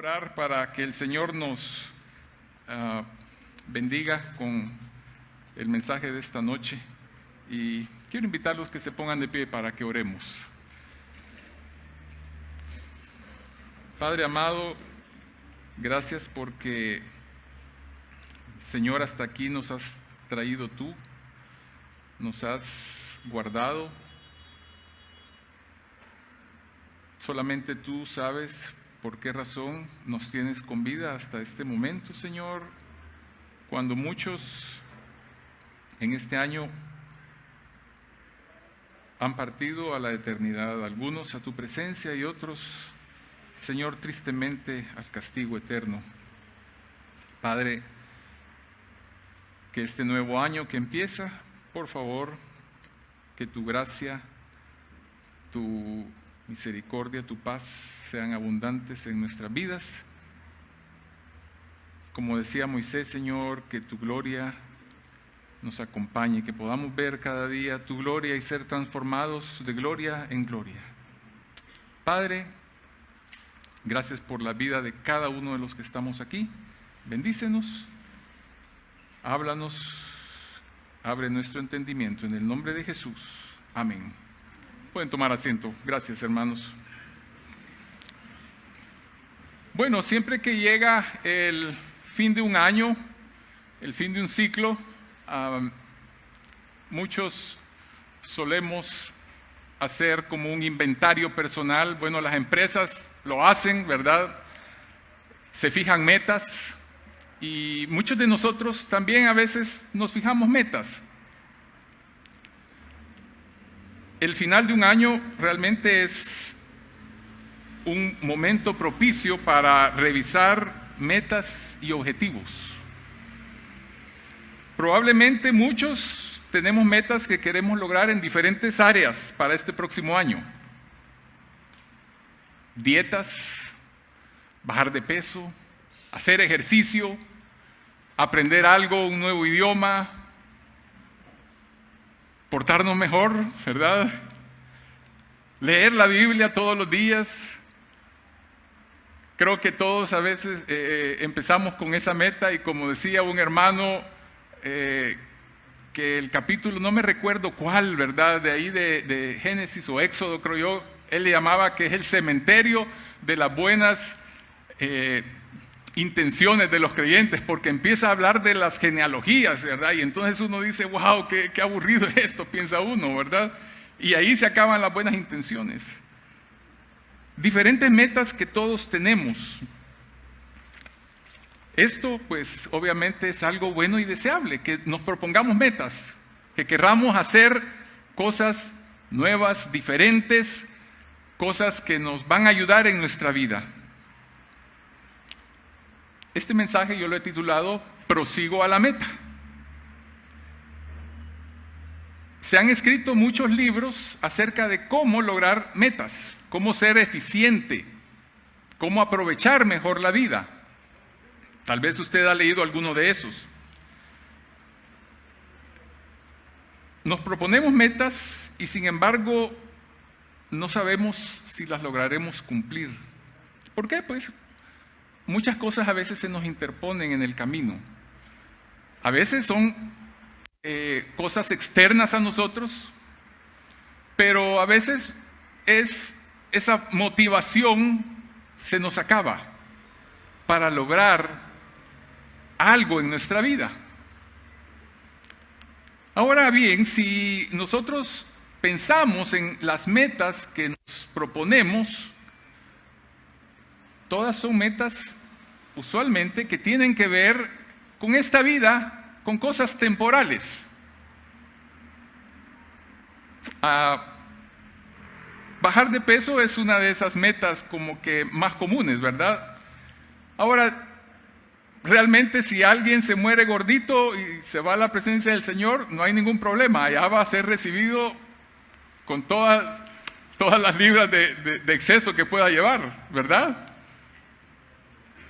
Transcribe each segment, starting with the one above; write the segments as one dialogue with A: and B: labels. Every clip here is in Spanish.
A: orar para que el Señor nos bendiga con el mensaje de esta noche. Y quiero invitarlos que se pongan de pie para que oremos. Padre amado, gracias porque, Señor, hasta aquí nos has traído tú, nos has guardado. Solamente tú sabes por qué razón nos tienes con vida hasta este momento, Señor, cuando muchos en este año han partido a la eternidad, algunos a tu presencia y otros, Señor, tristemente al castigo eterno. Padre, que este nuevo año que empieza, por favor, que tu gracia, tu misericordia, tu paz sean abundantes en nuestras vidas. Como decía Moisés, Señor, que tu gloria nos acompañe, que podamos ver cada día tu gloria y ser transformados de gloria en gloria. Padre, gracias por la vida de cada uno de los que estamos aquí. Bendícenos, háblanos, abre nuestro entendimiento. En el nombre de Jesús. Amén. Pueden tomar asiento. Gracias, hermanos. Bueno, siempre que llega el fin de un año, el fin de un ciclo, muchos solemos hacer como un inventario personal. Bueno, las empresas lo hacen, ¿verdad? Se fijan metas y muchos de nosotros también a veces nos fijamos metas. El final de un año realmente es un momento propicio para revisar metas y objetivos. Probablemente muchos tenemos metas que queremos lograr en diferentes áreas para este próximo año. Dietas, bajar de peso, hacer ejercicio, aprender algo, un nuevo idioma, portarnos mejor, ¿verdad? Leer la Biblia todos los días. Creo que todos a veces empezamos con esa meta y como decía un hermano, que el capítulo, no me recuerdo cuál, ¿verdad? De ahí de Génesis o Éxodo, creo yo, él le llamaba que es el cementerio de las buenas intenciones de los creyentes, porque empieza a hablar de las genealogías, ¿verdad? Y entonces uno dice, wow, qué aburrido es esto, piensa uno, ¿verdad? Y ahí se acaban las buenas intenciones. Diferentes metas que todos tenemos. Esto, pues, obviamente es algo bueno y deseable, que nos propongamos metas, que querramos hacer cosas nuevas, diferentes, cosas que nos van a ayudar en nuestra vida. Este mensaje yo lo he titulado Prosigo a la meta. Se han escrito muchos libros acerca de cómo lograr metas, cómo ser eficiente, cómo aprovechar mejor la vida. Tal vez usted ha leído alguno de esos. Nos proponemos metas y sin embargo no sabemos si las lograremos cumplir. ¿Por qué? Pues muchas cosas a veces se nos interponen en el camino. A veces son cosas externas a nosotros, pero a veces esa motivación se nos acaba para lograr algo en nuestra vida. Ahora bien, si nosotros pensamos en las metas que nos proponemos, todas son metas usualmente que tienen que ver con esta vida, con cosas temporales. Bajar de peso es una de esas metas como que más comunes, ¿verdad? Ahora, realmente si alguien se muere gordito y se va a la presencia del Señor, no hay ningún problema, allá va a ser recibido con todas las libras de exceso que pueda llevar, ¿verdad?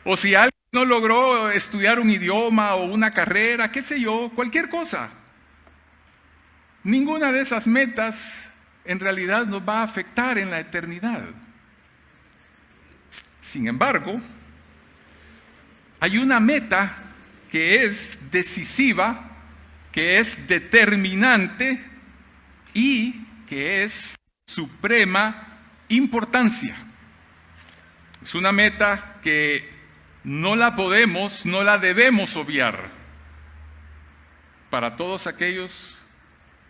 A: O si alguien no logró estudiar un idioma o una carrera, qué sé yo, cualquier cosa. Ninguna de esas metas en realidad nos va a afectar en la eternidad. Sin embargo, hay una meta que es decisiva, que es determinante y que es suprema importancia. Es una meta que no la podemos, no la debemos obviar para todos aquellos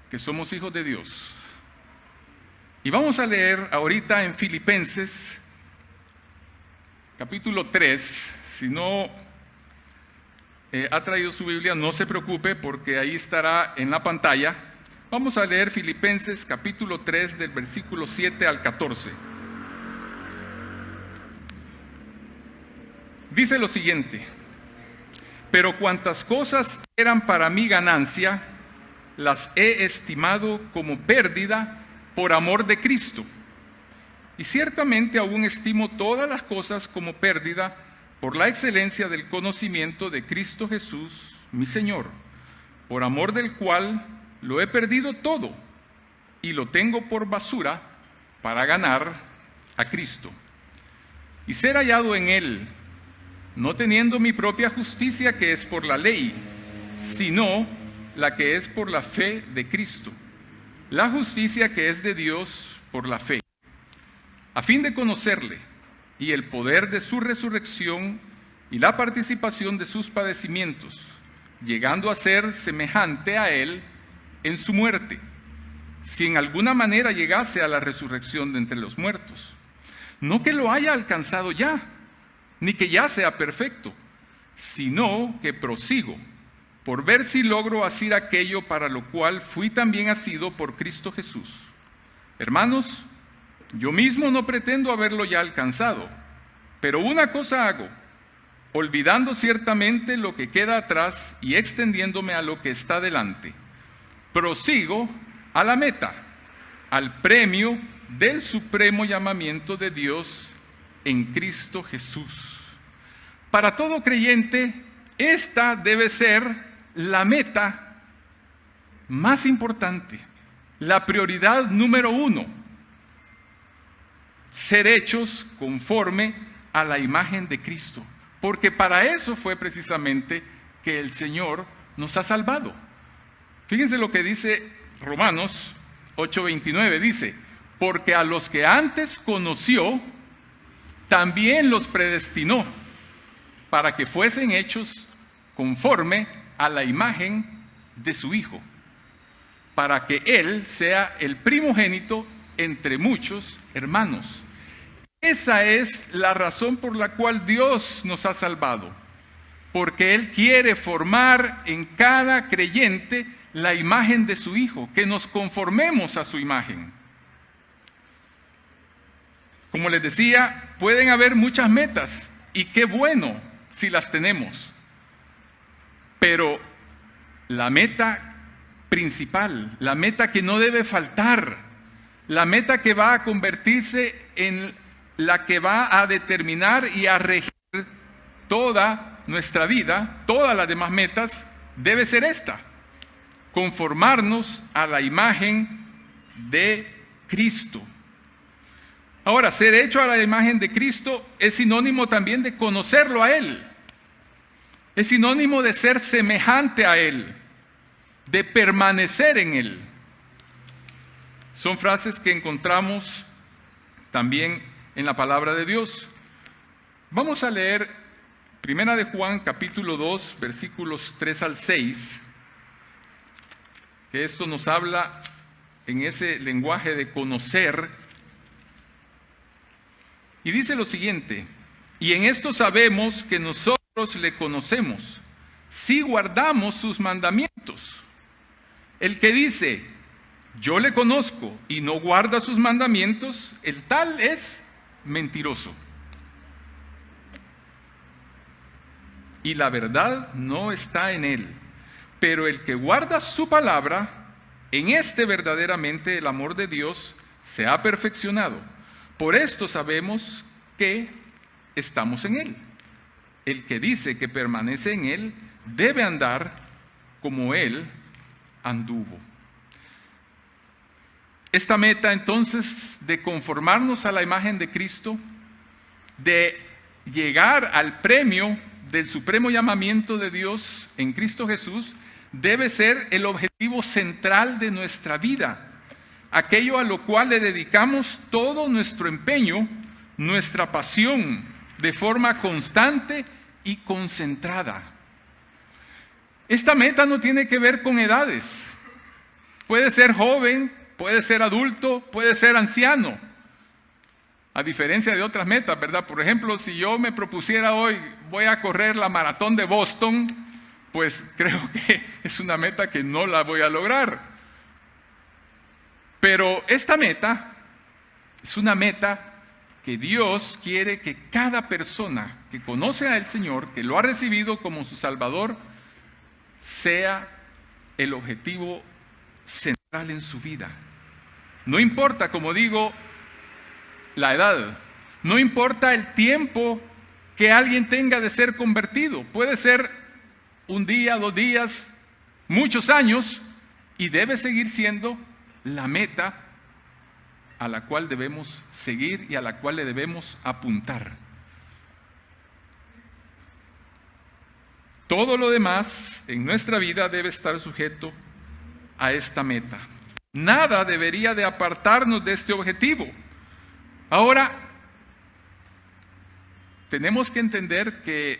A: que somos hijos de Dios. Y vamos a leer ahorita en Filipenses, capítulo 3. Si no ha traído su Biblia, no se preocupe porque ahí estará en la pantalla. Vamos a leer Filipenses capítulo 3 del versículo 7 al 14. Dice lo siguiente: pero cuantas cosas eran para mi ganancia, las he estimado como pérdida por amor de Cristo. Y ciertamente aún estimo todas las cosas como pérdida por la excelencia del conocimiento de Cristo Jesús, mi Señor, por amor del cual lo he perdido todo y lo tengo por basura para ganar a Cristo y ser hallado en Él, no teniendo mi propia justicia que es por la ley, sino la que es por la fe de Cristo, la justicia que es de Dios por la fe, a fin de conocerle y el poder de su resurrección y la participación de sus padecimientos, llegando a ser semejante a Él en su muerte, si en alguna manera llegase a la resurrección de entre los muertos. No que lo haya alcanzado ya, ni que ya sea perfecto, sino que prosigo, por ver si logro hacer aquello para lo cual fui también asido por Cristo Jesús. Hermanos, yo mismo no pretendo haberlo ya alcanzado, pero una cosa hago, olvidando ciertamente lo que queda atrás y extendiéndome a lo que está delante. Prosigo a la meta, al premio del supremo llamamiento de Dios en Cristo Jesús. Para todo creyente, esta debe ser la meta más importante, la prioridad número 1, ser hechos conforme a la imagen de Cristo, porque para eso fue precisamente que el Señor nos ha salvado. Fíjense lo que dice Romanos 8:29, dice: porque a los que antes conoció, también los predestinó, para que fuesen hechos conforme a la imagen de su Hijo, para que Él sea el primogénito entre muchos hermanos. Esa es la razón por la cual Dios nos ha salvado, porque Él quiere formar en cada creyente la imagen de su Hijo, que nos conformemos a su imagen. Como les decía, pueden haber muchas metas, y qué bueno si las tenemos, pero la meta principal, la meta que no debe faltar, la meta que va a convertirse en la que va a determinar y a regir toda nuestra vida, todas las demás metas, debe ser esta: conformarnos a la imagen de Cristo. Ahora, ser hecho a la imagen de Cristo es sinónimo también de conocerlo a Él. Es sinónimo de ser semejante a Él, de permanecer en Él. Son frases que encontramos también en la palabra de Dios. Vamos a leer 1 de Juan capítulo 2, versículos 3 al 6, que esto nos habla en ese lenguaje de conocer. Y dice lo siguiente: y en esto sabemos que nosotros le conocemos, si guardamos sus mandamientos. El que dice, yo le conozco, y no guarda sus mandamientos, el tal es mentiroso, y la verdad no está en él. Pero el que guarda su palabra, en este verdaderamente el amor de Dios se ha perfeccionado. Por esto sabemos que estamos en Él. El que dice que permanece en Él debe andar como Él anduvo. Esta meta entonces de conformarnos a la imagen de Cristo, de llegar al premio del supremo llamamiento de Dios en Cristo Jesús debe ser el objetivo central de nuestra vida, aquello a lo cual le dedicamos todo nuestro empeño, nuestra pasión, de forma constante y concentrada. Esta meta no tiene que ver con edades. Puede ser joven, puede ser adulto, puede ser anciano. A diferencia de otras metas, ¿verdad? Por ejemplo, si yo me propusiera hoy, voy a correr la maratón de Boston, pues creo que es una meta que no la voy a lograr. Pero esta meta es una meta que Dios quiere que cada persona que conoce al Señor, que lo ha recibido como su Salvador, sea el objetivo central en su vida. No importa, como digo, la edad, no importa el tiempo que alguien tenga de ser convertido. Puede ser un día, 2 días, muchos años, y debe seguir siendo la meta a la cual debemos seguir y a la cual le debemos apuntar. Todo lo demás en nuestra vida debe estar sujeto a esta meta. Nada debería de apartarnos de este objetivo. Ahora, tenemos que entender que,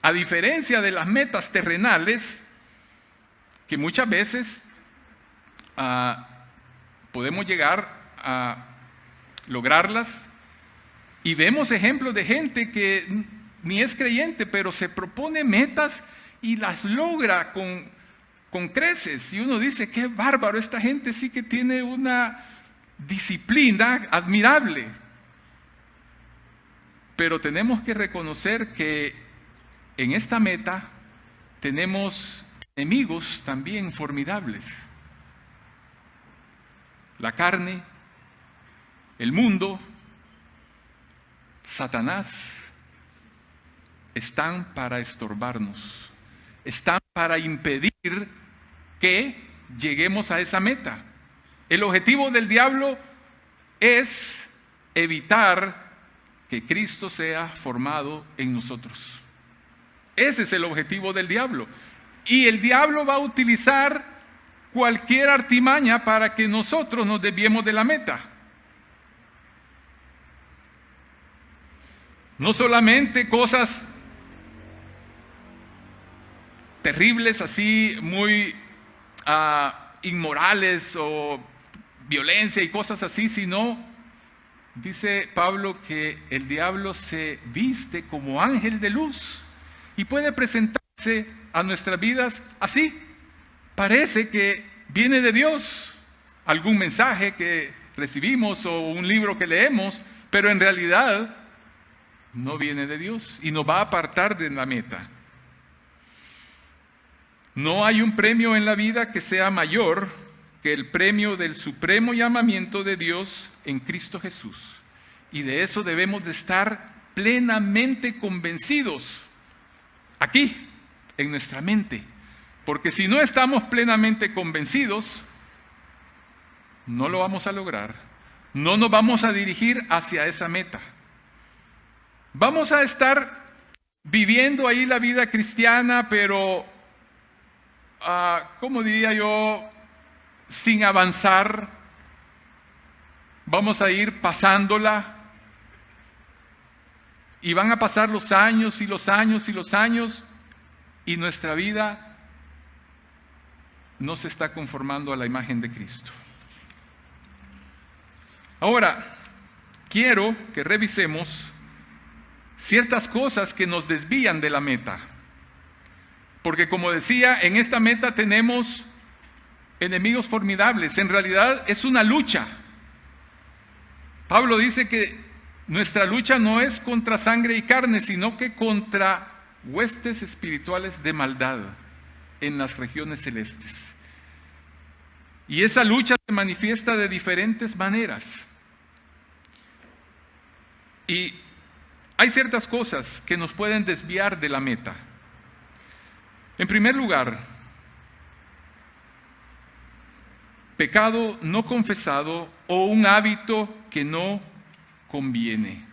A: a diferencia de las metas terrenales, que muchas veces podemos llegar a lograrlas, y vemos ejemplos de gente que ni es creyente, pero se propone metas y las logra con creces, y uno dice, qué bárbaro, esta gente sí que tiene una disciplina admirable. Pero tenemos que reconocer que en esta meta tenemos enemigos también formidables. La carne, el mundo, Satanás, están para estorbarnos, están para impedir que lleguemos a esa meta. El objetivo del diablo es evitar que Cristo sea formado en nosotros. Ese es el objetivo del diablo. Y el diablo va a utilizar cualquier artimaña para que nosotros nos desviemos de la meta. No solamente cosas terribles, así muy inmorales o violencia y cosas así, sino, dice Pablo, que el diablo se viste como ángel de luz y puede presentarse a nuestras vidas así. Parece que viene de Dios, algún mensaje que recibimos o un libro que leemos, pero en realidad no viene de Dios y nos va a apartar de la meta. No hay un premio en la vida que sea mayor que el premio del supremo llamamiento de Dios en Cristo Jesús. Y de eso debemos de estar plenamente convencidos aquí, en nuestra mente. Porque si no estamos plenamente convencidos, no lo vamos a lograr. No nos vamos a dirigir hacia esa meta. Vamos a estar viviendo ahí la vida cristiana, pero, ¿cómo diría yo? Sin avanzar. Vamos a ir pasándola. Y van a pasar los años y los años y los años, y nuestra vida no se está conformando a la imagen de Cristo. Ahora, quiero que revisemos ciertas cosas que nos desvían de la meta. Porque como decía, en esta meta tenemos enemigos formidables. En realidad es una lucha. Pablo dice que nuestra lucha no es contra sangre y carne, sino que contra huestes espirituales de maldad en las regiones celestes. Y esa lucha se manifiesta de diferentes maneras. Y hay ciertas cosas que nos pueden desviar de la meta. En primer lugar, pecado no confesado o un hábito que no conviene.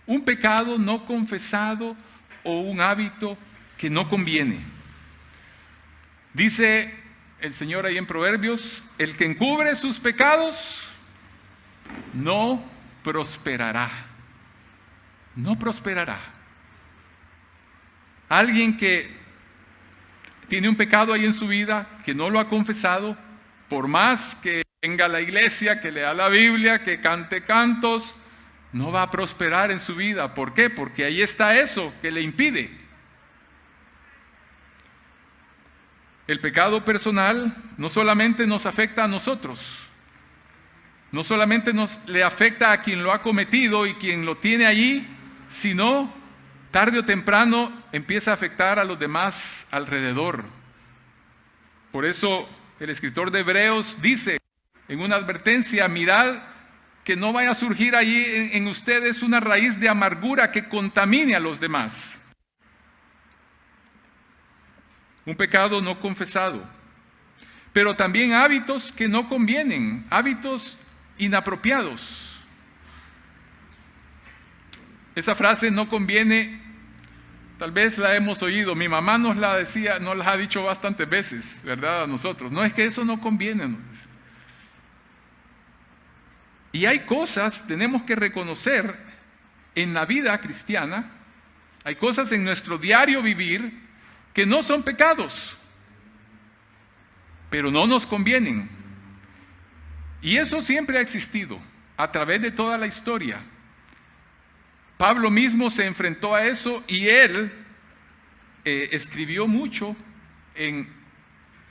A: Un pecado no confesado o un hábito que no conviene. Dice el Señor ahí en Proverbios, el que encubre sus pecados no prosperará. No prosperará. Alguien que tiene un pecado ahí en su vida, que no lo ha confesado, por más que venga a la iglesia, que lea la Biblia, que cante cantos, no va a prosperar en su vida. ¿Por qué? Porque ahí está eso que le impide. El pecado personal no solamente nos afecta a nosotros, no solamente le afecta a quien lo ha cometido y quien lo tiene allí, sino tarde o temprano empieza a afectar a los demás alrededor. Por eso el escritor de Hebreos dice en una advertencia, mirad que no vaya a surgir allí en ustedes una raíz de amargura que contamine a los demás. Un pecado no confesado, pero también hábitos que no convienen, hábitos inapropiados. Esa frase no conviene, tal vez la hemos oído, mi mamá nos la decía, nos la ha dicho bastantes veces, ¿verdad? A nosotros, no es que eso no conviene. Y hay cosas, tenemos que reconocer en la vida cristiana, hay cosas en nuestro diario vivir que no son pecados, pero no nos convienen. Y eso siempre ha existido a través de toda la historia. Pablo mismo se enfrentó a eso y él escribió mucho en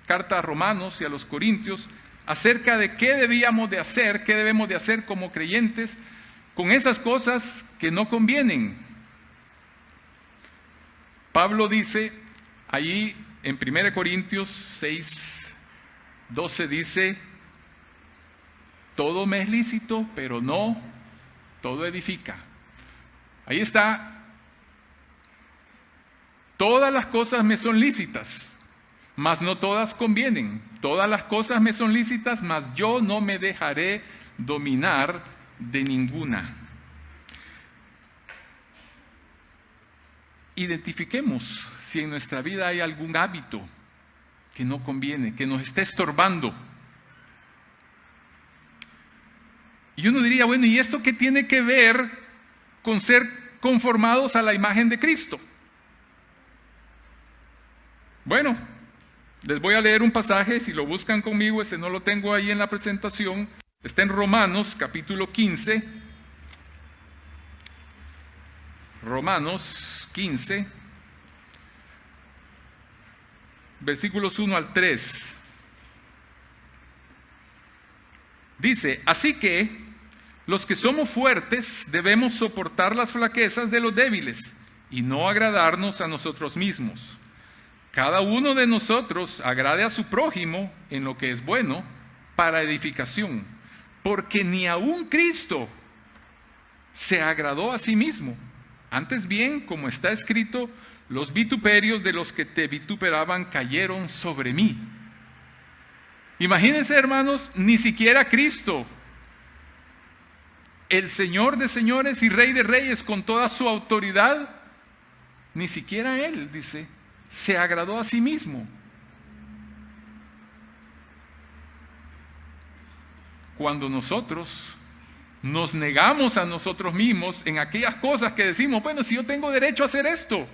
A: carta a Romanos y a los Corintios acerca de qué debíamos de hacer, qué debemos de hacer como creyentes con esas cosas que no convienen. Pablo dice allí en 1 Corintios 6, 12 dice, todo me es lícito, pero no todo edifica. Ahí está. Todas las cosas me son lícitas, mas no todas convienen. Todas las cosas me son lícitas, mas yo no me dejaré dominar de ninguna. Identifiquemos si en nuestra vida hay algún hábito que no conviene, que nos esté estorbando. Y uno diría, bueno, ¿y esto qué tiene que ver con ser conformados a la imagen de Cristo? Bueno, les voy a leer un pasaje, si lo buscan conmigo, ese no lo tengo ahí en la presentación, está en Romanos capítulo 15, Romanos 15, versículos 1 al 3. Dice, así que los que somos fuertes debemos soportar las flaquezas de los débiles y no agradarnos a nosotros mismos. Cada uno de nosotros agrade a su prójimo en lo que es bueno para edificación, porque ni aun Cristo se agradó a sí mismo. Antes bien, como está escrito, los vituperios de los que te vituperaban cayeron sobre mí. Imagínense, hermanos, ni siquiera Cristo, el Señor de señores y Rey de reyes con toda su autoridad, ni siquiera Él, dice, se agradó a sí mismo. Cuando nosotros nos negamos a nosotros mismos en aquellas cosas que decimos, bueno, si yo tengo derecho a hacer esto.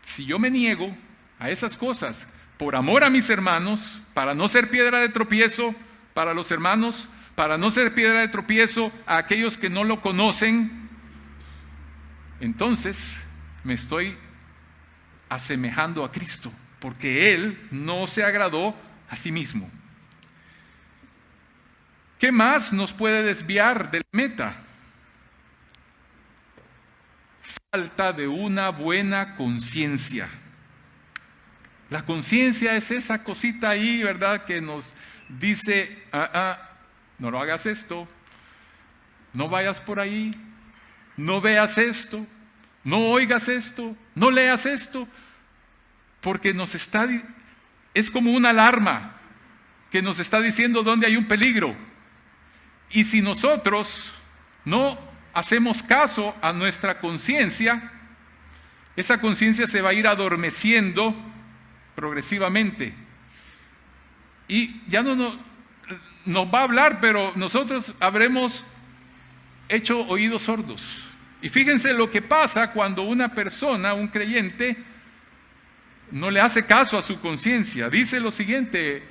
A: Si yo me niego a esas cosas por amor a mis hermanos, para no ser piedra de tropiezo para los hermanos, para no ser piedra de tropiezo a aquellos que no lo conocen, entonces me estoy asemejando a Cristo, porque Él no se agradó a sí mismo. ¿Qué más nos puede desviar de la meta? Falta de una buena conciencia. La conciencia es esa cosita ahí, ¿verdad? Que nos dice, no lo hagas esto, no vayas por ahí, no veas esto, no oigas esto, no leas esto, porque es como una alarma que nos está diciendo dónde hay un peligro. Y si nosotros no hacemos caso a nuestra conciencia, esa conciencia se va a ir adormeciendo progresivamente. Y ya no nos va a hablar, pero nosotros habremos hecho oídos sordos. Y fíjense lo que pasa cuando una persona, un creyente, no le hace caso a su conciencia. Dice lo siguiente,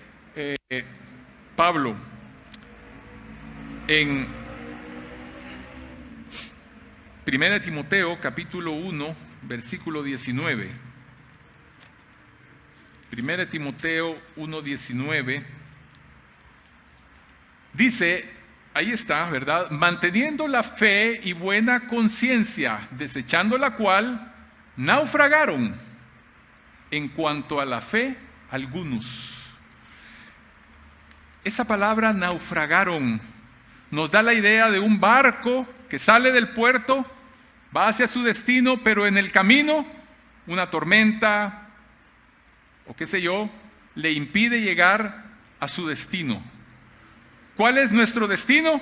A: Pablo, en 1 Timoteo capítulo 1, versículo 19. 1 Timoteo 1, 19. Dice, ahí está, ¿verdad? Manteniendo la fe y buena conciencia, desechando la cual naufragaron en cuanto a la fe algunos. Esa palabra naufragaron nos da la idea de un barco que sale del puerto, va hacia su destino, pero en el camino una tormenta o qué sé yo, le impide llegar a su destino. ¿Cuál es nuestro destino?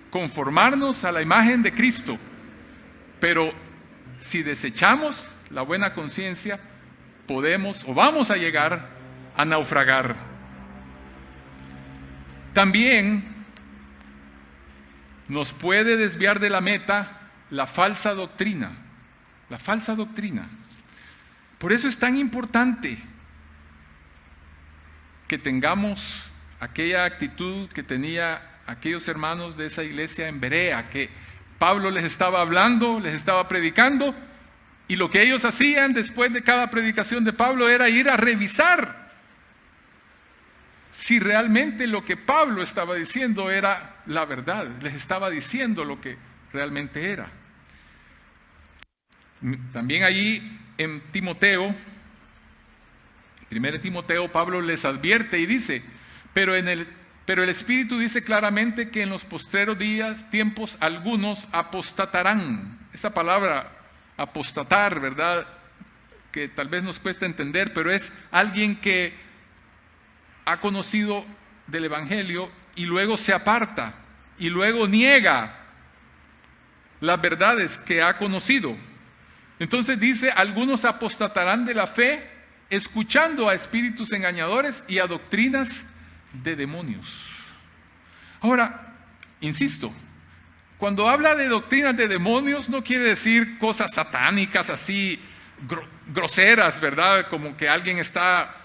A: Conformarnos a la imagen de Cristo. Pero si desechamos la buena conciencia, podemos o vamos a llegar a naufragar. También nos puede desviar de la meta la falsa doctrina. La falsa doctrina. Por eso es tan importante que tengamos aquella actitud que tenía aquellos hermanos de esa iglesia en Berea, que Pablo les estaba hablando, les estaba predicando, y lo que ellos hacían después de cada predicación de Pablo era ir a revisar si realmente lo que Pablo estaba diciendo era la verdad, les estaba diciendo lo que realmente era. También allí en Timoteo, 1 Timoteo, Pablo les advierte y dice, pero el Espíritu dice claramente que en los postreros tiempos algunos apostatarán. Esa palabra apostatar, ¿verdad? Que tal vez nos cuesta entender, pero es alguien que ha conocido del Evangelio y luego se aparta y luego niega las verdades que ha conocido. Entonces dice, algunos apostatarán de la fe escuchando a espíritus engañadores y a doctrinas de demonios. Ahora, insisto, cuando habla de doctrinas de demonios no quiere decir cosas satánicas así groseras, ¿verdad? Como que alguien está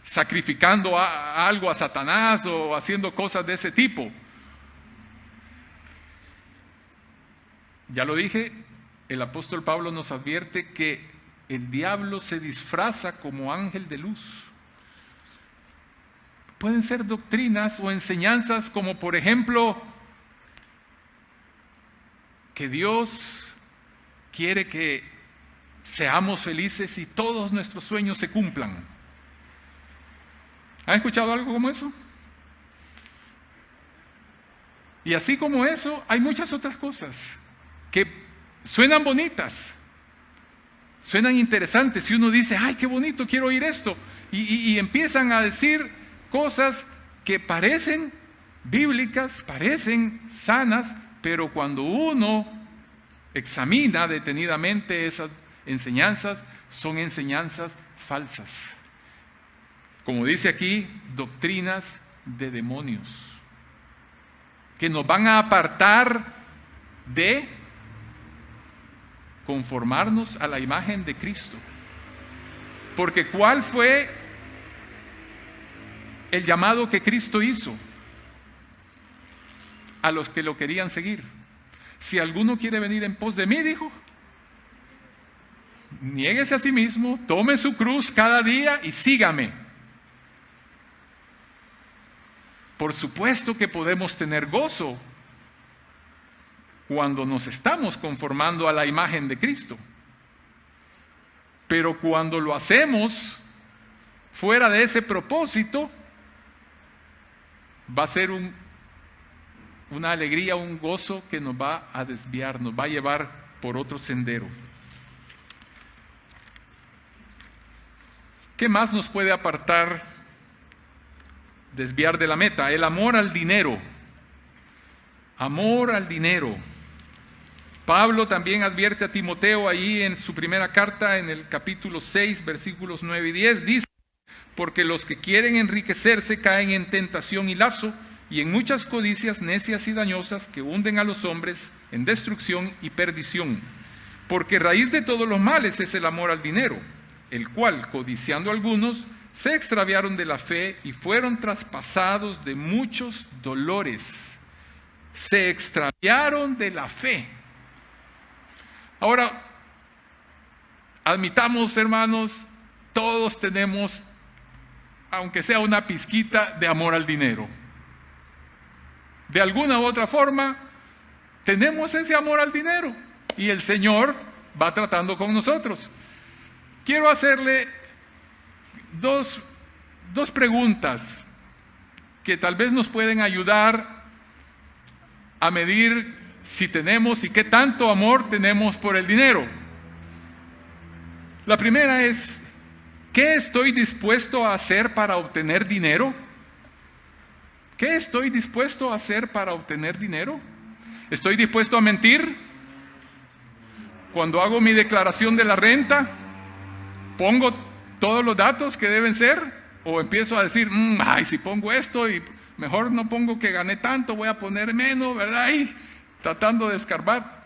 A: sacrificando algo a Satanás o haciendo cosas de ese tipo. Ya lo dije, el apóstol Pablo nos advierte que el diablo se disfraza como ángel de luz. Pueden ser doctrinas o enseñanzas como, por ejemplo, que Dios quiere que seamos felices y todos nuestros sueños se cumplan. ¿Han escuchado algo como eso? Y así como eso, hay muchas otras cosas que suenan bonitas, suenan interesantes. Y uno dice, ¡ay, qué bonito, quiero oír esto! Y empiezan a decir cosas que parecen bíblicas, parecen sanas, pero cuando uno examina detenidamente esas enseñanzas, son enseñanzas falsas. Como dice aquí, doctrinas de demonios, que nos van a apartar de conformarnos a la imagen de Cristo. Porque ¿cuál fue el llamado que Cristo hizo a los que lo querían seguir? Si alguno quiere venir en pos de mí, dijo, niéguese a sí mismo, tome su cruz cada día y sígame. Por supuesto que podemos tener gozo cuando nos estamos conformando a la imagen de Cristo. Pero cuando lo hacemos fuera de ese propósito, va a ser una alegría, un gozo que nos va a desviar, nos va a llevar por otro sendero. ¿Qué más nos puede apartar, desviar de la meta? El amor al dinero. Amor al dinero. Pablo también advierte a Timoteo ahí en su primera carta, en el capítulo 6, versículos 9 y 10, dice: porque los que quieren enriquecerse caen en tentación y lazo, y en muchas codicias necias y dañosas que hunden a los hombres en destrucción y perdición. Porque raíz de todos los males es el amor al dinero, el cual, codiciando algunos, se extraviaron de la fe y fueron traspasados de muchos dolores. Se extraviaron de la fe. Ahora, admitamos, hermanos, todos tenemos, aunque sea una pizquita, de amor al dinero. De alguna u otra forma, tenemos ese amor al dinero y el Señor va tratando con nosotros. Quiero hacerle dos preguntas que tal vez nos pueden ayudar a medir si tenemos y qué tanto amor tenemos por el dinero. La primera es: ¿qué estoy dispuesto a hacer para obtener dinero? ¿Qué estoy dispuesto a hacer para obtener dinero? ¿Estoy dispuesto a mentir? Cuando hago mi declaración de la renta, ¿pongo todos los datos que deben ser? ¿O empiezo a decir, si pongo esto y mejor no pongo que gané tanto, voy a poner menos, ¿verdad? Y tratando de escarbar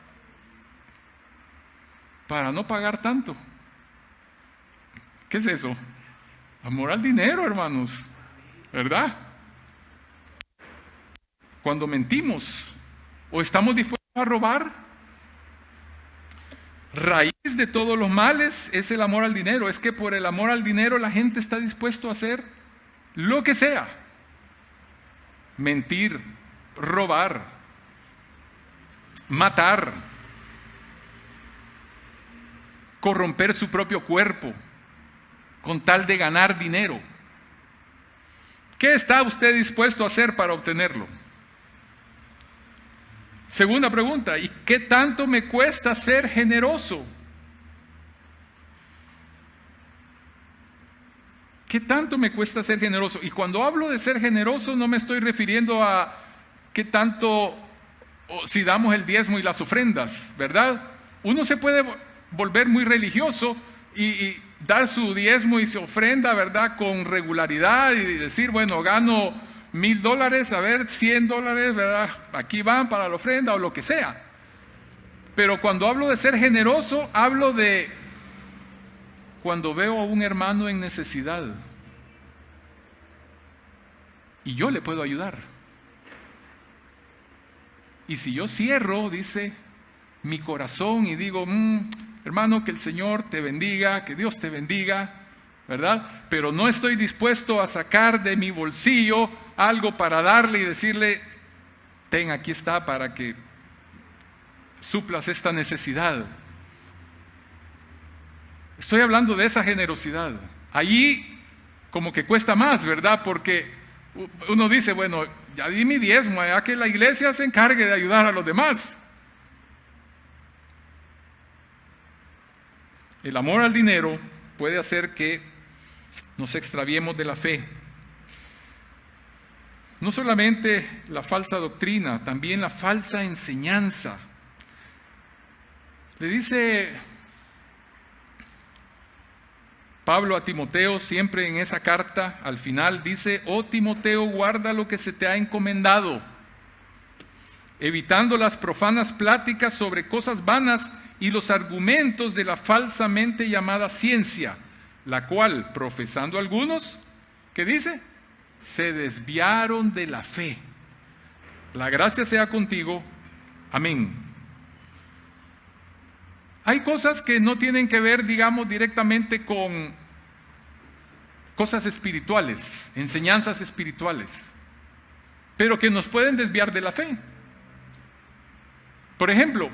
A: para no pagar tanto. ¿Qué es eso? Amor al dinero, hermanos, ¿verdad? Cuando mentimos o estamos dispuestos a robar, raíz de todos los males es el amor al dinero. Es que por el amor al dinero la gente está dispuesto a hacer lo que sea: mentir, robar, matar, corromper su propio cuerpo con tal de ganar dinero. ¿Qué está usted dispuesto a hacer para obtenerlo? Segunda pregunta: ¿y qué tanto me cuesta ser generoso? ¿Qué tanto me cuesta ser generoso? Y cuando hablo de ser generoso no me estoy refiriendo a qué tanto, si damos el diezmo y las ofrendas, ¿verdad? Uno se puede volver muy religioso y dar su diezmo y su ofrenda, ¿verdad?, con regularidad y decir, bueno, gano $1,000, a ver, $100, ¿verdad?, aquí van para la ofrenda o lo que sea. Pero cuando hablo de ser generoso, hablo de cuando veo a un hermano en necesidad y yo le puedo ayudar. Y si yo cierro, dice, mi corazón y digo, hermano, que el Señor te bendiga, que Dios te bendiga, ¿verdad? Pero no estoy dispuesto a sacar de mi bolsillo algo para darle y decirle, ten, aquí está para que suplas esta necesidad. Estoy hablando de esa generosidad. Allí como que cuesta más, ¿verdad? Porque uno dice, bueno, ya di mi diezmo, ya que la iglesia se encargue de ayudar a los demás. El amor al dinero puede hacer que nos extraviemos de la fe. No solamente la falsa doctrina, también la falsa enseñanza. Le dice Pablo a Timoteo, siempre en esa carta, al final dice, oh Timoteo, guarda lo que se te ha encomendado, evitando las profanas pláticas sobre cosas vanas y los argumentos de la falsamente llamada ciencia, la cual, profesando algunos, ¿qué dice? Se desviaron de la fe. La gracia sea contigo. Amén. Hay cosas que no tienen que ver, digamos, directamente con cosas espirituales, enseñanzas espirituales, pero que nos pueden desviar de la fe. Por ejemplo,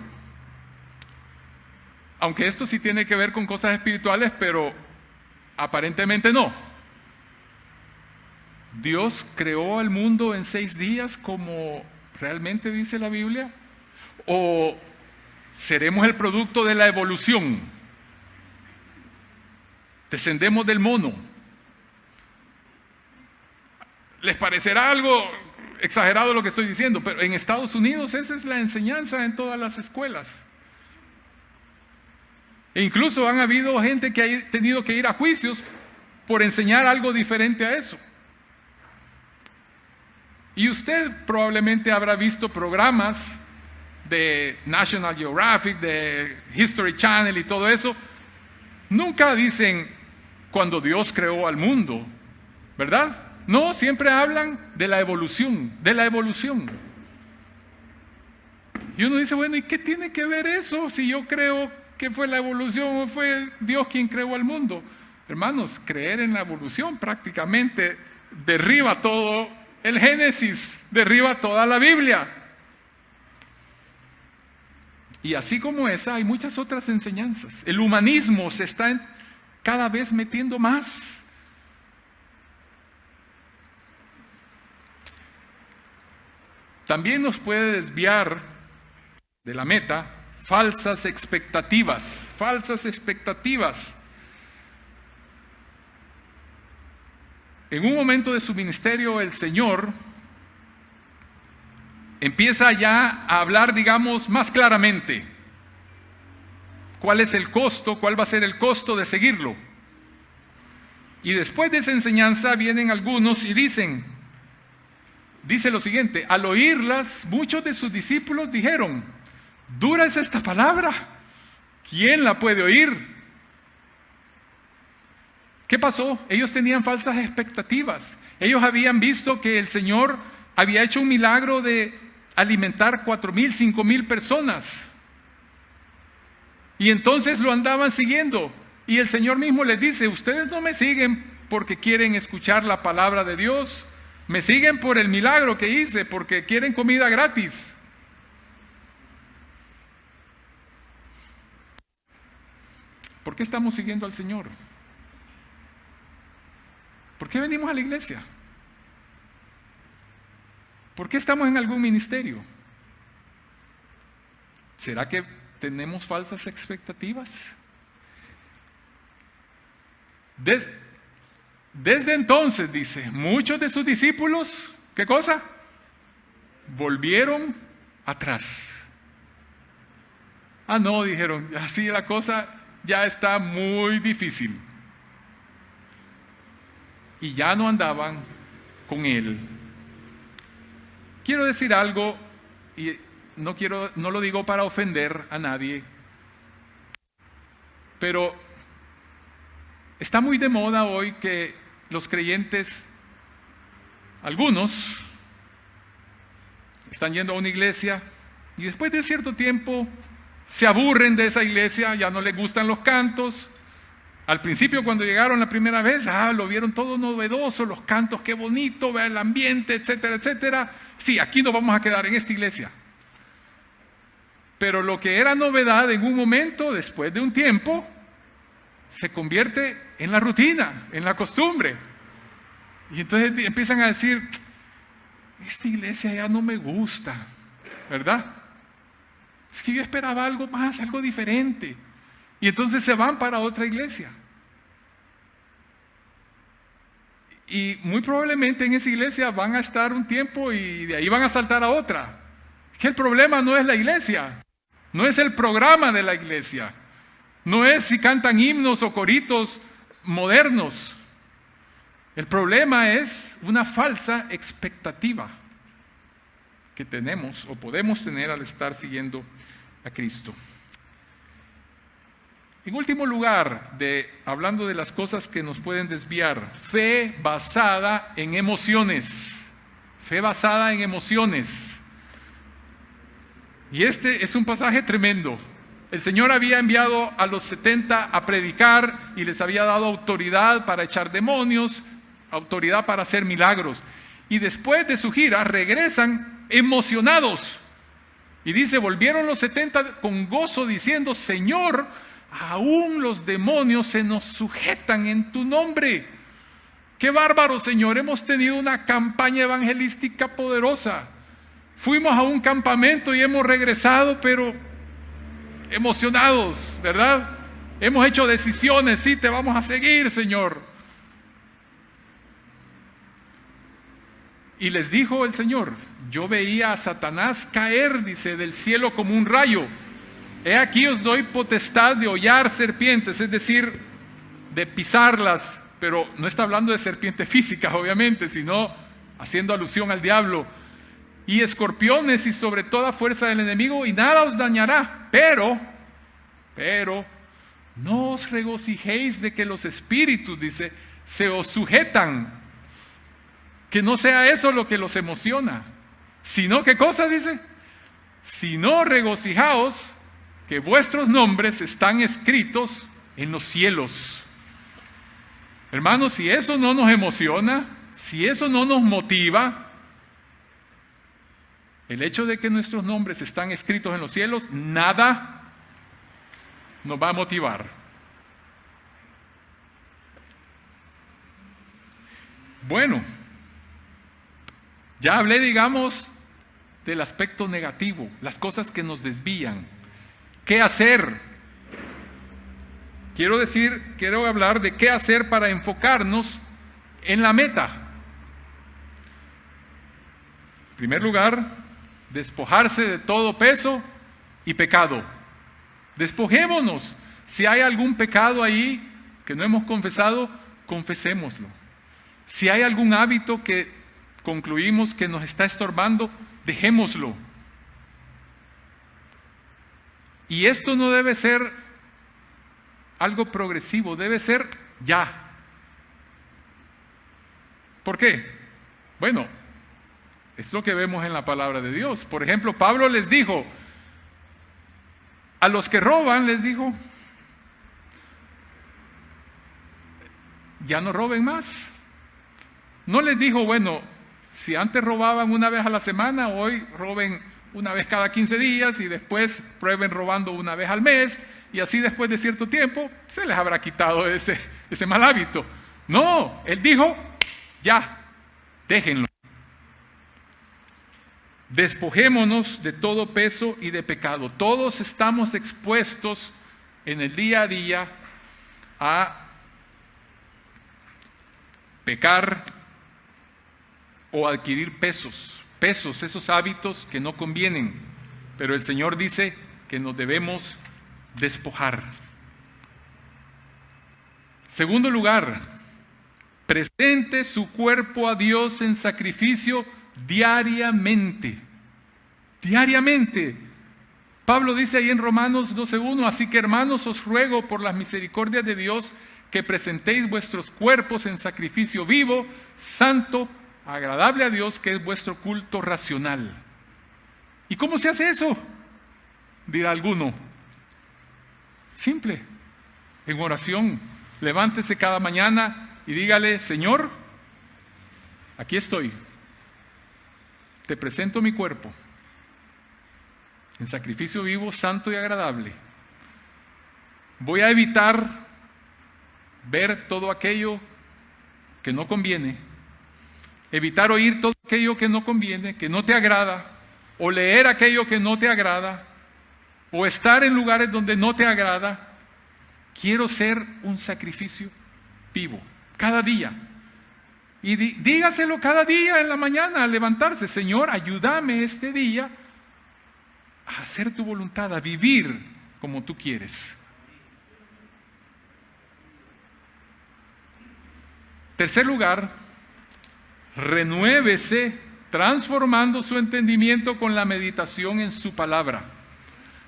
A: aunque esto sí tiene que ver con cosas espirituales, pero aparentemente no. ¿Dios creó al mundo en 6 días como realmente dice la Biblia? ¿O seremos el producto de la evolución? ¿Descendemos del mono? ¿Les parecerá algo exagerado lo que estoy diciendo, pero en Estados Unidos esa es la enseñanza en todas las escuelas. E incluso han habido gente que ha tenido que ir a juicios por enseñar algo diferente a eso. Y usted probablemente habrá visto programas de National Geographic, de History Channel y todo eso. Nunca dicen cuando Dios creó al mundo, ¿verdad? No, siempre hablan de la evolución, de la evolución. Y uno dice, bueno, ¿y qué tiene que ver eso si yo creo que fue la evolución o fue Dios quien creó al mundo? Hermanos, creer en la evolución prácticamente derriba todo el Génesis, derriba toda la Biblia. Y así como esa, hay muchas otras enseñanzas. El humanismo se está cada vez metiendo más. También nos puede desviar de la meta falsas expectativas, falsas expectativas. En un momento de su ministerio, el Señor empieza ya a hablar, digamos, más claramente. ¿Cuál es el costo? ¿Cuál va a ser el costo de seguirlo? Y después de esa enseñanza vienen algunos y dice lo siguiente: al oírlas, muchos de sus discípulos dijeron, ¿dura es esta palabra? ¿Quién la puede oír? ¿Qué pasó? Ellos tenían falsas expectativas. Ellos habían visto que el Señor había hecho un milagro de alimentar 4,000, 5,000 personas. Y entonces lo andaban siguiendo. Y el Señor mismo les dice, ustedes no me siguen porque quieren escuchar la palabra de Dios. Me siguen por el milagro que hice, porque quieren comida gratis. ¿Por qué estamos siguiendo al Señor? ¿Por qué venimos a la iglesia? ¿Por qué estamos en algún ministerio? ¿Será que tenemos falsas expectativas? Desde entonces, dice, muchos de sus discípulos, ¿qué cosa? Volvieron atrás. Ah, no, dijeron, así la cosa ya está muy difícil. Y ya no andaban con él. Quiero decir algo, y no lo digo para ofender a nadie, pero está muy de moda hoy que los creyentes, algunos, están yendo a una iglesia y después de cierto tiempo se aburren de esa iglesia, ya no les gustan los cantos. Al principio, cuando llegaron la primera vez, lo vieron todo novedoso, los cantos, qué bonito, el ambiente, etcétera, etcétera. Sí, aquí nos vamos a quedar en esta iglesia. Pero lo que era novedad en un momento, después de un tiempo, se convierte en la rutina, en la costumbre. Y entonces empiezan a decir, esta iglesia ya no me gusta, ¿verdad? Es que yo esperaba algo más, algo diferente. Y entonces se van para otra iglesia. Y muy probablemente en esa iglesia van a estar un tiempo y de ahí van a saltar a otra. Que el problema no es la iglesia, no es el programa de la iglesia, no es si cantan himnos o coritos modernos. El problema es una falsa expectativa que tenemos o podemos tener al estar siguiendo a Cristo. En último lugar, hablando de las cosas que nos pueden desviar, fe basada en emociones. Fe basada en emociones. Y este es un pasaje tremendo. El Señor había enviado a los 70 a predicar y les había dado autoridad para echar demonios, autoridad para hacer milagros. Y después de su gira regresan emocionados. Y dice, volvieron los 70 con gozo diciendo, Señor, aún los demonios se nos sujetan en tu nombre. ¡Qué bárbaro, Señor! Hemos tenido una campaña evangelística poderosa. Fuimos a un campamento y hemos regresado, pero emocionados, ¿verdad? Hemos hecho decisiones, sí, te vamos a seguir, Señor. Y les dijo el Señor: yo veía a Satanás caer, dice, del cielo como un rayo. He aquí os doy potestad de hollar serpientes, es decir, de pisarlas, pero no está hablando de serpientes físicas, obviamente, sino haciendo alusión al diablo, y escorpiones y sobre toda fuerza del enemigo, y nada os dañará. Pero, no os regocijéis de que los espíritus, dice, se os sujetan. Que no sea eso lo que los emociona, sino, ¿qué cosa dice? Sino regocijaos que vuestros nombres están escritos en los cielos. Hermanos, si eso no nos emociona, si eso no nos motiva, el hecho de que nuestros nombres están escritos en los cielos, nada nos va a motivar. Bueno, ya hablé, digamos, del aspecto negativo, las cosas que nos desvían. ¿Qué hacer? Quiero hablar de qué hacer para enfocarnos en la meta. En primer lugar, despojarse de todo peso y pecado. Despojémonos. Si hay algún pecado ahí que no hemos confesado, confesémoslo. Si hay algún hábito que concluimos que nos está estorbando, dejémoslo. Y esto no debe ser algo progresivo, debe ser ya. ¿Por qué? Bueno, es lo que vemos en la palabra de Dios. Por ejemplo, Pablo les dijo, a los que roban les dijo, ya no roben más. No les dijo, bueno, si antes robaban una vez a la semana, hoy roben una vez cada 15 días y después prueben robando una vez al mes, y así después de cierto tiempo se les habrá quitado ese mal hábito. No, él dijo, ya, déjenlo. Despojémonos de todo peso y de pecado. Todos estamos expuestos en el día a día a pecar o adquirir pesos, esos hábitos que no convienen, pero el Señor dice que nos debemos despojar. Segundo lugar, presente su cuerpo a Dios en sacrificio diariamente. Diariamente. Pablo dice ahí en Romanos 12:1, así que hermanos, os ruego por las misericordias de Dios que presentéis vuestros cuerpos en sacrificio vivo, santo, agradable a Dios, que es vuestro culto racional. ¿Y cómo se hace eso? Dirá alguno. Simple, en oración. Levántese cada mañana y dígale, Señor, aquí estoy. Te presento mi cuerpo en sacrificio vivo, santo y agradable. Voy a evitar ver todo aquello que no conviene, evitar oír todo aquello que no conviene, que no te agrada, o leer aquello que no te agrada, o estar en lugares donde no te agrada. Quiero ser un sacrificio vivo, cada día. Y dígaselo cada día en la mañana al levantarse, Señor, ayúdame este día a hacer tu voluntad, a vivir como tú quieres. Tercer lugar, renuévese transformando su entendimiento con la meditación en su palabra.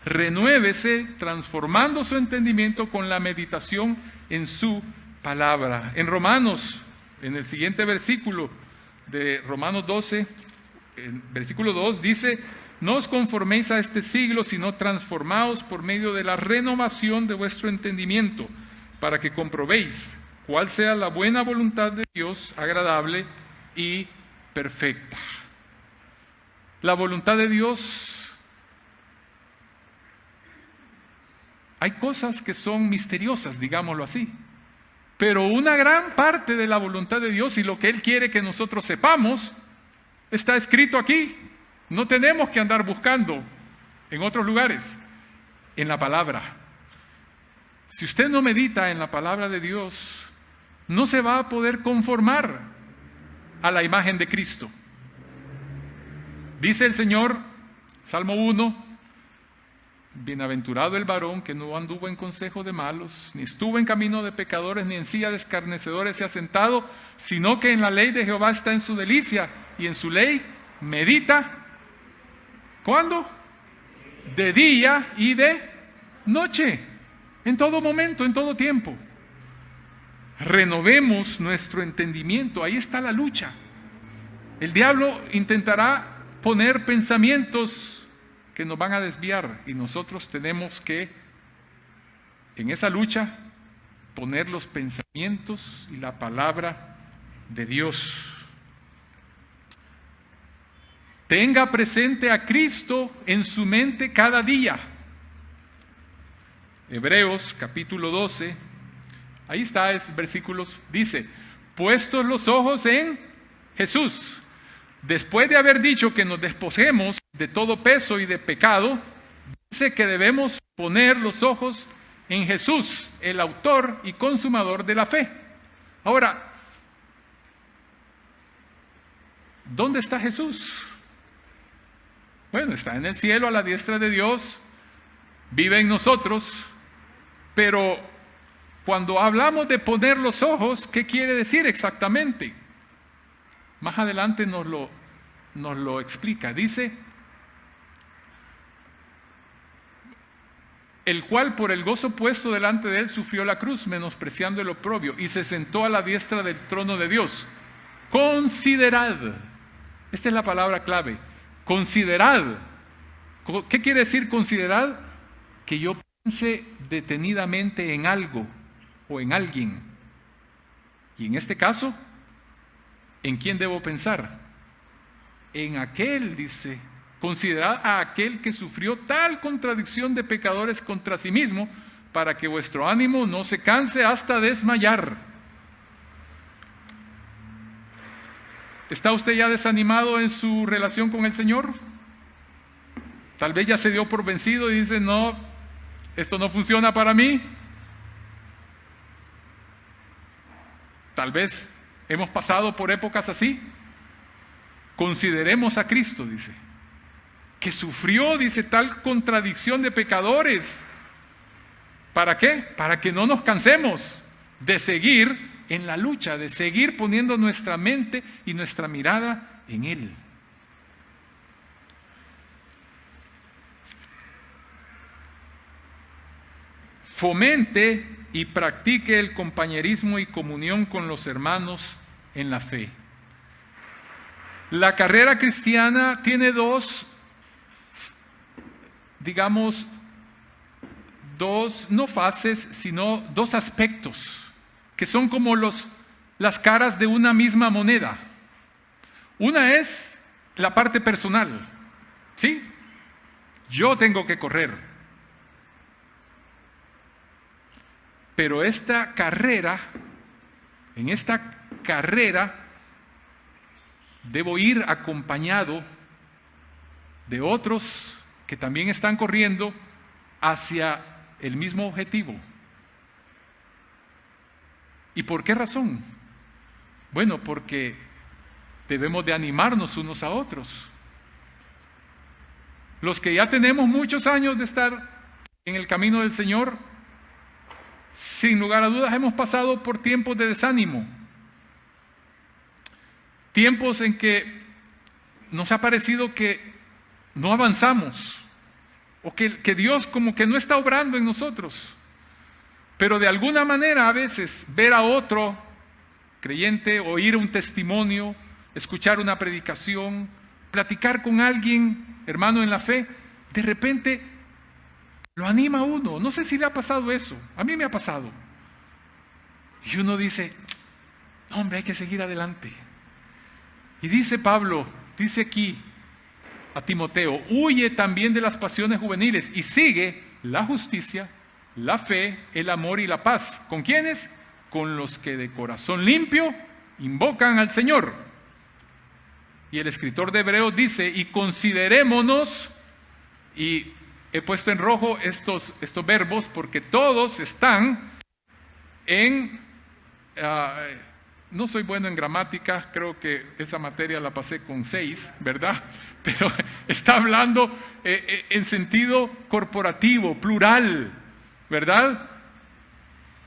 A: Renuévese transformando su entendimiento con la meditación en su palabra. En Romanos, en el siguiente versículo de Romanos 12, en versículo 2, dice, no os conforméis a este siglo, sino transformaos por medio de la renovación de vuestro entendimiento, para que comprobéis cuál sea la buena voluntad de Dios, agradable y perfecta. La voluntad de Dios, hay cosas que son misteriosas, digámoslo así, pero una gran parte de la voluntad de Dios y lo que Él quiere que nosotros sepamos está escrito aquí. No tenemos que andar buscando en otros lugares, en la palabra. Si usted no medita en la palabra de Dios, no se va a poder conformar a la imagen de Cristo. Dice el Señor, Salmo 1, bienaventurado el varón que no anduvo en consejo de malos, ni estuvo en camino de pecadores, ni en silla de escarnecedores se ha sentado, sino que en la ley de Jehová está en su delicia, y en su ley medita. ¿Cuándo? De día y de noche, en todo momento, en todo tiempo. Renovemos nuestro entendimiento, ahí está la lucha. El diablo intentará poner pensamientos que nos van a desviar y nosotros tenemos que, en esa lucha, poner los pensamientos y la palabra de Dios. Tenga presente a Cristo en su mente cada día. Hebreos capítulo 12, ahí está, es versículos, dice, puestos los ojos en Jesús, después de haber dicho que nos despojemos de todo peso y de pecado, dice que debemos poner los ojos en Jesús, el autor y consumador de la fe. Ahora, ¿dónde está Jesús? Bueno, está en el cielo a la diestra de Dios, vive en nosotros, pero cuando hablamos de poner los ojos, ¿qué quiere decir exactamente? Más adelante nos lo explica. Dice, el cual por el gozo puesto delante de él sufrió la cruz, menospreciando el oprobio, y se sentó a la diestra del trono de Dios. Considerad, esta es la palabra clave, considerad. ¿Qué quiere decir considerad? Que yo piense detenidamente en algo o en alguien. Y en este caso, ¿en quién debo pensar? En aquel, dice, considerad a aquel que sufrió tal contradicción de pecadores contra sí mismo, para que vuestro ánimo no se canse hasta desmayar. ¿Está usted ya desanimado en su relación con el Señor? Tal vez ya se dio por vencido y dice, no, esto no funciona para mí. Tal vez hemos pasado por épocas así. Consideremos a Cristo, dice, que sufrió, dice, tal contradicción de pecadores. ¿Para qué? Para que no nos cansemos de seguir en la lucha, de seguir poniendo nuestra mente y nuestra mirada en Él. Fomente y practique el compañerismo y comunión con los hermanos en la fe. La carrera cristiana tiene dos, digamos, no fases, sino dos aspectos, que son como las caras de una misma moneda. Una es la parte personal, ¿sí? Yo tengo que correr. Pero en esta carrera debo ir acompañado de otros que también están corriendo hacia el mismo objetivo. ¿Y por qué razón? Bueno, porque debemos de animarnos unos a otros. Los que ya tenemos muchos años de estar en el camino del Señor, sin lugar a dudas hemos pasado por tiempos de desánimo, tiempos en que nos ha parecido que no avanzamos o que Dios como que no está obrando en nosotros. Pero de alguna manera a veces ver a otro creyente, oír un testimonio, escuchar una predicación, platicar con alguien, hermano en la fe, de repente lo anima a uno. No sé si le ha pasado eso, a mí me ha pasado. Y uno dice, hombre, hay que seguir adelante. Y dice Pablo, dice aquí a Timoteo, huye también de las pasiones juveniles y sigue la justicia, la fe, el amor y la paz. ¿Con quiénes? Con los que de corazón limpio invocan al Señor. Y el escritor de Hebreos dice, y considerémonos, y he puesto en rojo estos verbos porque todos están en no soy bueno en gramática, creo que esa materia la pasé con 6, ¿verdad? Pero está hablando en sentido corporativo, plural, ¿verdad?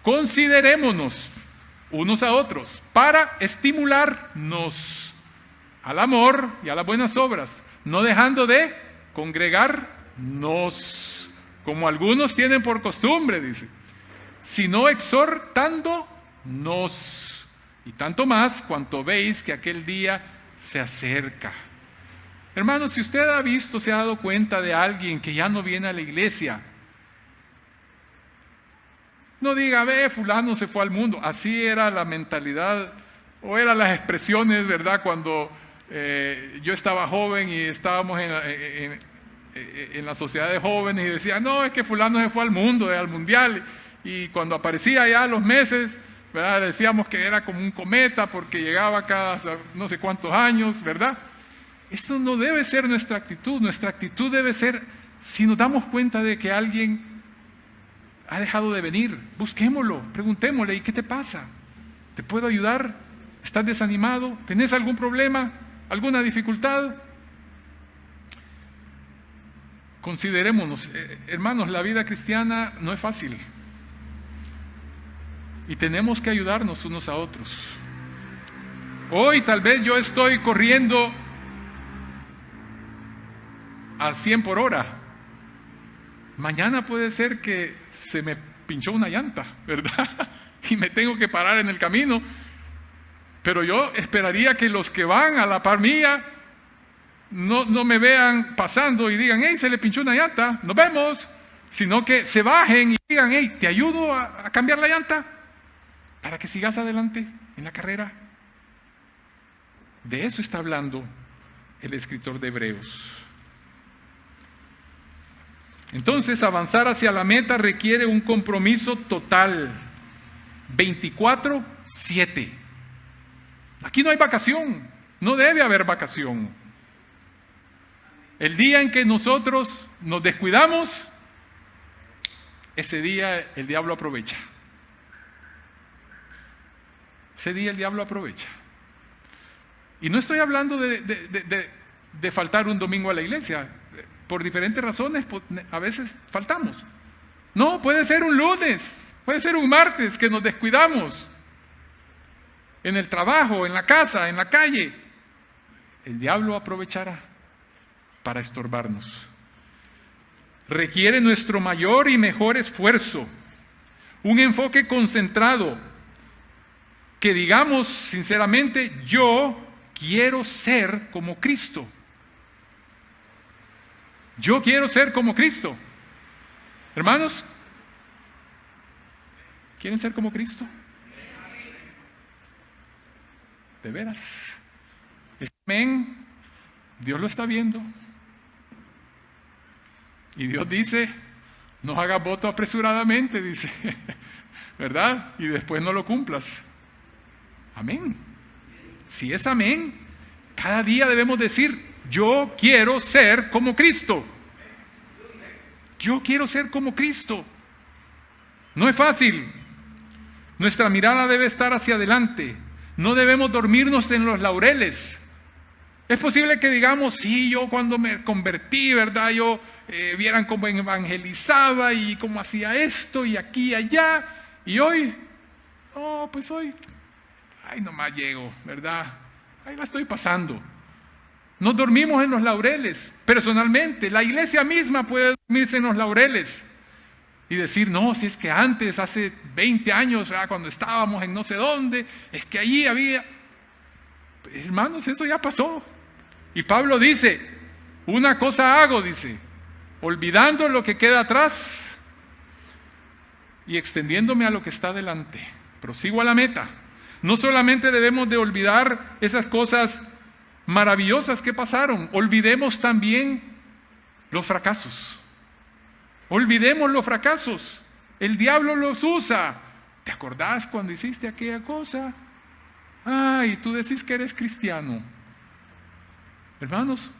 A: Considerémonos unos a otros para estimularnos al amor y a las buenas obras, no dejando de congregarnos, como algunos tienen por costumbre, dice, sino exhortándonos, y tanto más cuanto veis que aquel día se acerca. Hermanos, si usted ha visto, se ha dado cuenta de alguien que ya no viene a la iglesia, no diga, ve, fulano se fue al mundo. Así era la mentalidad, o eran las expresiones, ¿verdad? Cuando yo estaba joven y estábamos en la sociedad de jóvenes y decía, no, es que fulano se fue al mundo, al mundial. Y cuando aparecía ya a los meses, ¿verdad? Decíamos que era como un cometa porque llegaba cada no sé cuántos años, ¿verdad? Eso no debe ser nuestra actitud. Nuestra actitud debe ser, si nos damos cuenta de que alguien ha dejado de venir, busquémoslo, preguntémosle, ¿y qué te pasa? ¿Te puedo ayudar? ¿Estás desanimado? ¿Tenés algún problema? ¿Alguna dificultad? Considerémonos, hermanos, la vida cristiana no es fácil. Y tenemos que ayudarnos unos a otros. Hoy tal vez yo estoy corriendo a 100 por hora. Mañana puede ser que se me pinchó una llanta, ¿verdad? Y me tengo que parar en el camino. Pero yo esperaría que los que van a la par mía no me vean pasando y digan, hey, se le pinchó una llanta, nos vemos. Sino que se bajen y digan, hey, ¿te ayudo a cambiar la llanta? Para que sigas adelante en la carrera. De eso está hablando el escritor de Hebreos. Entonces, avanzar hacia la meta requiere un compromiso total. 24/7. Aquí no hay vacación, no debe haber vacación. El día en que nosotros nos descuidamos, ese día el diablo aprovecha. Ese día el diablo aprovecha. Y no estoy hablando de faltar un domingo a la iglesia. Por diferentes razones, a veces faltamos. No, puede ser un lunes, puede ser un martes que nos descuidamos. En el trabajo, en la casa, en la calle. El diablo aprovechará para estorbarnos. Requiere nuestro mayor y mejor esfuerzo. Un enfoque concentrado. Que digamos sinceramente, yo quiero ser como Cristo. Yo quiero ser como Cristo. Hermanos, ¿quieren ser como Cristo? De veras. Amén. Dios lo está viendo. Y Dios dice, no hagas voto apresuradamente, dice. ¿Verdad? Y después no lo cumplas. Amén. Si es amén, cada día debemos decir, yo quiero ser como Cristo. Yo quiero ser como Cristo. No es fácil. Nuestra mirada debe estar hacia adelante. No debemos dormirnos en los laureles. Es posible que digamos, sí, yo cuando me convertí, ¿verdad? Yo vieran cómo evangelizaba y cómo hacía esto y aquí y allá. Y hoy, pues hoy, nomás llego, ¿verdad? Ahí la estoy pasando. Nos dormimos en los laureles. Personalmente, la iglesia misma puede dormirse en los laureles y decir, no, si es que antes, hace 20 años, ¿verdad? Cuando estábamos en no sé dónde, es que allí había... Hermanos, eso ya pasó. Y Pablo dice, una cosa hago, dice, olvidando lo que queda atrás y extendiéndome a lo que está delante. Prosigo a la meta. No solamente debemos de olvidar esas cosas maravillosas que pasaron, olvidemos también los fracasos. Olvidemos los fracasos. El diablo los usa. ¿Te acordás cuando hiciste aquella cosa? Y tú decís que eres cristiano. Hermanos,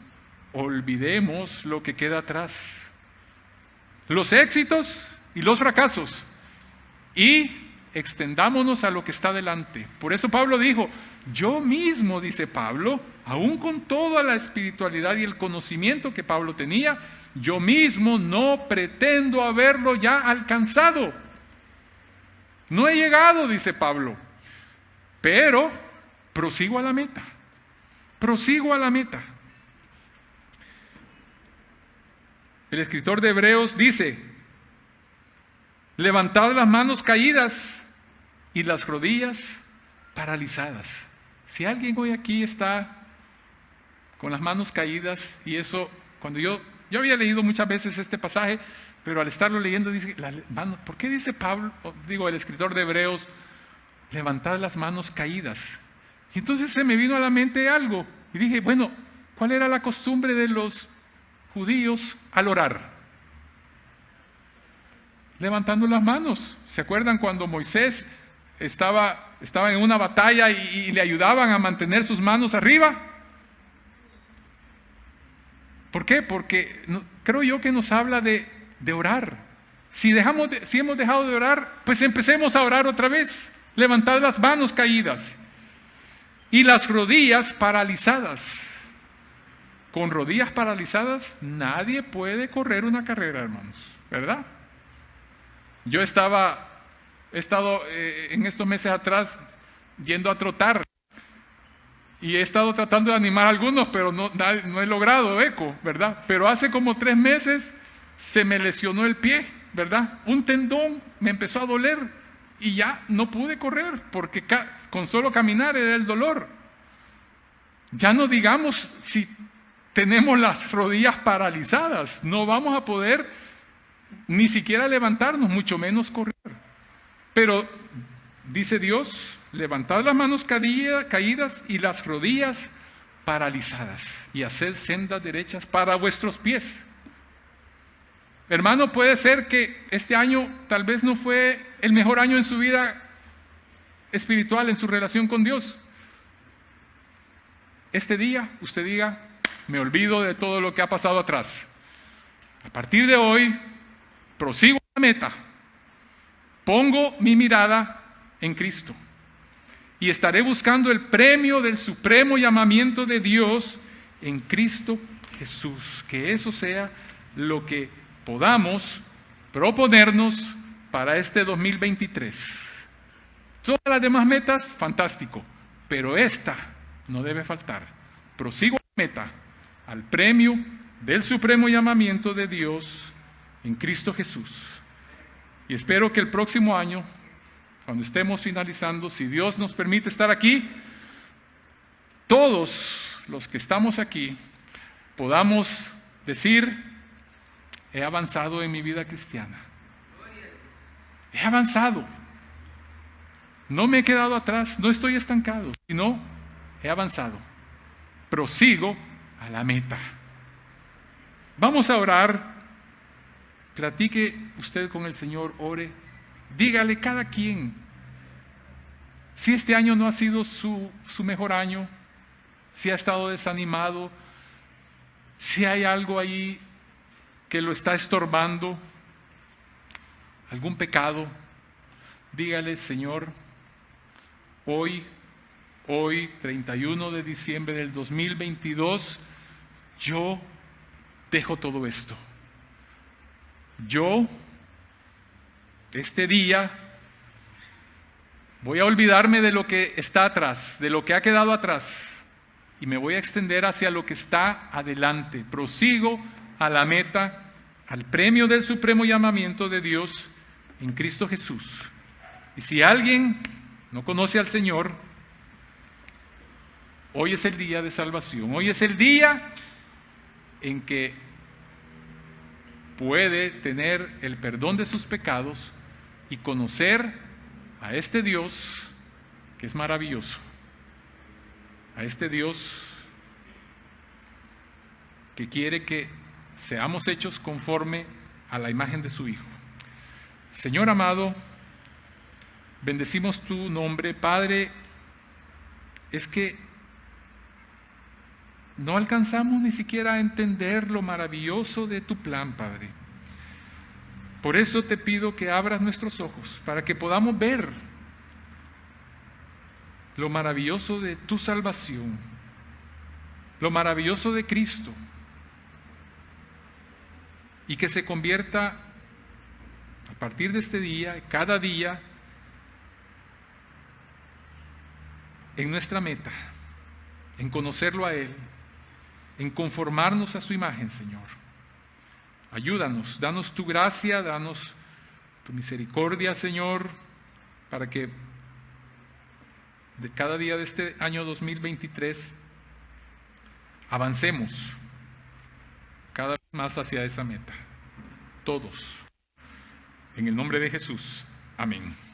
A: olvidemos lo que queda atrás. Los éxitos y los fracasos. Y extendámonos a lo que está delante. Por eso Pablo dijo, yo mismo, dice Pablo, aún con toda la espiritualidad y el conocimiento que Pablo tenía, yo mismo no pretendo haberlo ya alcanzado. No he llegado, dice Pablo, pero prosigo a la meta. Prosigo a la meta. El escritor de Hebreos dice, levantad las manos caídas y las rodillas paralizadas. Si alguien hoy aquí está con las manos caídas, y eso, cuando yo había leído muchas veces este pasaje, pero al estarlo leyendo dice, ¿por qué dice Pablo, el escritor de Hebreos, levantad las manos caídas? Y entonces se me vino a la mente algo, y dije, bueno, ¿cuál era la costumbre de los judíos al orar? Levantando las manos. ¿Se acuerdan cuando Moisés estaba en una batalla y le ayudaban a mantener sus manos arriba? ¿Por qué? Porque creo yo que nos habla de orar. Si hemos dejado de orar, pues empecemos a orar otra vez. Levantad las manos caídas y las rodillas paralizadas. Con rodillas paralizadas nadie puede correr una carrera, hermanos, ¿verdad? Yo he estado en estos meses atrás yendo a trotar y he estado tratando de animar a algunos, pero no he logrado eco, ¿verdad? Pero hace como 3 meses se me lesionó el pie, ¿verdad? Un tendón me empezó a doler y ya no pude correr porque con solo caminar era el dolor. Ya no digamos si tenemos las rodillas paralizadas, no vamos a poder ni siquiera levantarnos, mucho menos correr. Pero dice Dios, levantad las manos caídas y las rodillas paralizadas y haced sendas derechas para vuestros pies. Hermano, puede ser que este año tal vez no fue el mejor año en su vida espiritual, en su relación con Dios. Este día usted diga, me olvido de todo lo que ha pasado atrás. A partir de hoy, prosigo a la meta. Pongo mi mirada en Cristo. Y estaré buscando el premio del supremo llamamiento de Dios en Cristo Jesús. Que eso sea lo que podamos proponernos para este 2023. Todas las demás metas, fantástico. Pero esta no debe faltar. Prosigo a la meta, al premio del supremo llamamiento de Dios en Cristo Jesús. Y espero que el próximo año, cuando estemos finalizando, si Dios nos permite estar aquí, todos los que estamos aquí podamos decir, he avanzado en mi vida cristiana. He avanzado. No me he quedado atrás, no estoy estancado, sino he avanzado. Prosigo a la meta. Vamos a orar. Platique usted con el Señor, ore. Dígale cada quien. Si este año no ha sido su mejor año, si ha estado desanimado, si hay algo ahí que lo está estorbando, algún pecado, dígale, Señor, hoy 31 de diciembre del 2022, yo dejo todo esto. Yo, este día, voy a olvidarme de lo que está atrás, de lo que ha quedado atrás, y me voy a extender hacia lo que está adelante. Prosigo a la meta, al premio del supremo llamamiento de Dios en Cristo Jesús. Y si alguien no conoce al Señor, hoy es el día de salvación. Hoy es el día en que puede tener el perdón de sus pecados y conocer a este Dios que es maravilloso, a este Dios que quiere que seamos hechos conforme a la imagen de su Hijo. Señor amado, bendecimos tu nombre, Padre. Es que no alcanzamos ni siquiera a entender lo maravilloso de tu plan, Padre. Por eso te pido que abras nuestros ojos para que podamos ver lo maravilloso de tu salvación, lo maravilloso de Cristo, y que se convierta a partir de este día, cada día, en nuestra meta, en conocerlo a Él, en conformarnos a su imagen, Señor. Ayúdanos, danos tu gracia, danos tu misericordia, Señor, para que de cada día de este año 2023 avancemos cada vez más hacia esa meta. Todos. En el nombre de Jesús. Amén.